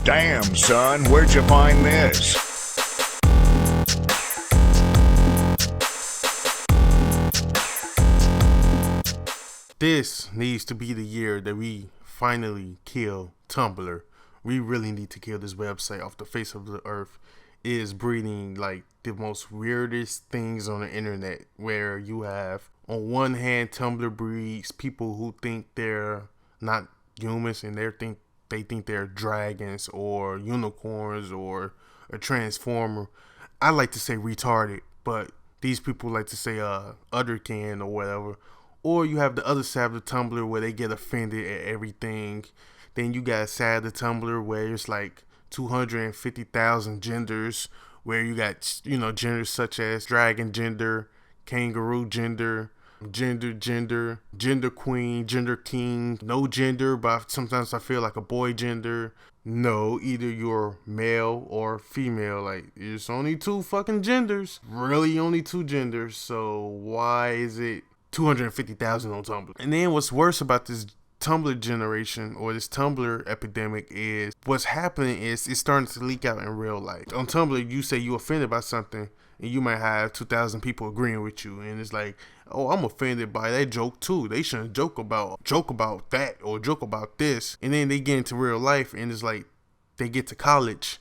Damn, son, where'd you find this? This needs to be the year that we finally kill Tumblr. We really need to kill this website off the face of the earth. It is breeding like the most weirdest things on the internet, where you have on one hand Tumblr breeds people who think they're not humans and they think they're dragons or unicorns or a transformer. I like to say retarded, but these people like to say otherkin or whatever. Or you have the other side of the Tumblr where they get offended at everything. Then you got a side of the Tumblr where it's like 250,000 genders, where you got, genders such as dragon gender, kangaroo gender, gender queen, gender king, no gender, but sometimes I feel like a boy gender. No, either you're male or female. Like, it's only two fucking genders. Really only two genders. So why is it 250,000 on Tumblr? And then what's worse about this Tumblr generation or this Tumblr epidemic is what's happening is it's starting to leak out in real life. On Tumblr, you say you offended by something and you might have 2,000 people agreeing with you, and it's like, oh, I'm offended by that joke too. They shouldn't joke about that or joke about this. And then they get into real life and it's like they get to college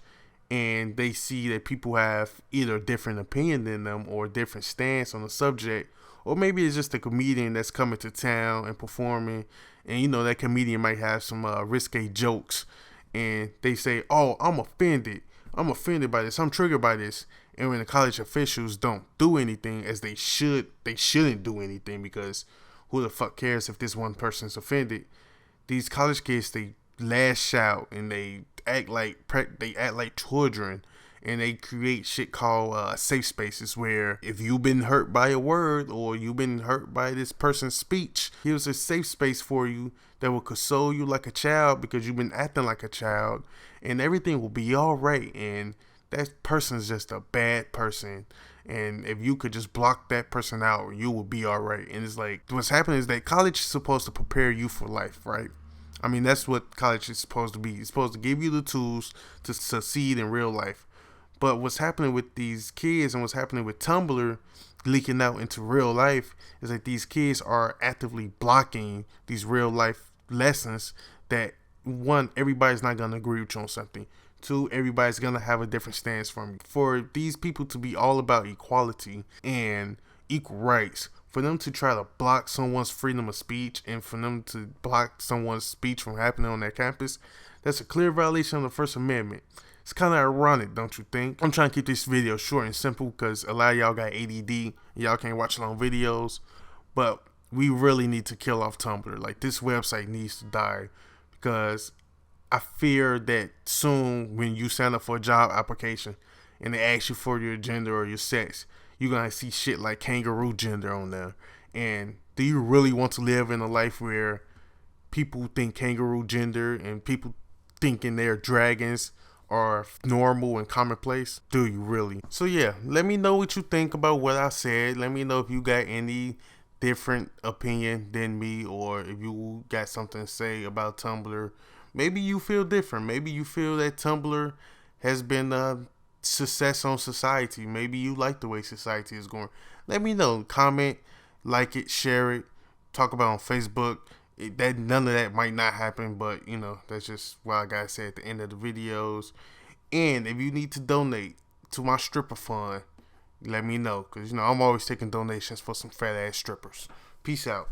and they see that people have either a different opinion than them or a different stance on the subject. Or maybe it's just a comedian that's coming to town and performing, and that comedian might have some risque jokes, and they say, "Oh, I'm offended by this. I'm triggered by this." And when the college officials don't do anything, as they shouldn't do anything, because who the fuck cares if this one person's offended? These college kids, they lash out and they act like children. And they create shit called safe spaces, where if you've been hurt by a word or you've been hurt by this person's speech, here's a safe space for you that will console you like a child because you've been acting like a child, and everything will be all right. And that person's just a bad person, and if you could just block that person out, you will be all right. And it's like, what's happening is that college is supposed to prepare you for life, right? I mean, that's what college is supposed to be. It's supposed to give you the tools to succeed in real life. But what's happening with these kids and what's happening with Tumblr leaking out into real life is that these kids are actively blocking these real life lessons that, one, everybody's not going to agree with you on something. Two, everybody's going to have a different stance from you. For these people to be all about equality and equal rights, for them to try to block someone's freedom of speech and for them to block someone's speech from happening on their campus, that's a clear violation of the First Amendment. It's kind of ironic, don't you think? I'm trying to keep this video short and simple because a lot of y'all got ADD. Y'all can't watch long videos. But we really need to kill off Tumblr. Like, this website needs to die, because I fear that soon when you sign up for a job application and they ask you for your gender or your sex, you're going to see shit like kangaroo gender on there. And do you really want to live in a life where people think kangaroo gender and people thinking they're dragons are normal and commonplace? Do you really? So yeah, let me know what you think about what I said. Let me know if you got any different opinion than me, or if you got something to say about Tumblr. Maybe you feel different. Maybe you feel that Tumblr has been a success on society. Maybe you like the way society is going. Let me know. Comment, like it, share it, talk about it on Facebook. That none of that might not happen, but that's just what I gotta say at the end of the videos. And if you need to donate to my stripper fund, let me know, because I'm always taking donations for some fat ass strippers. Peace out.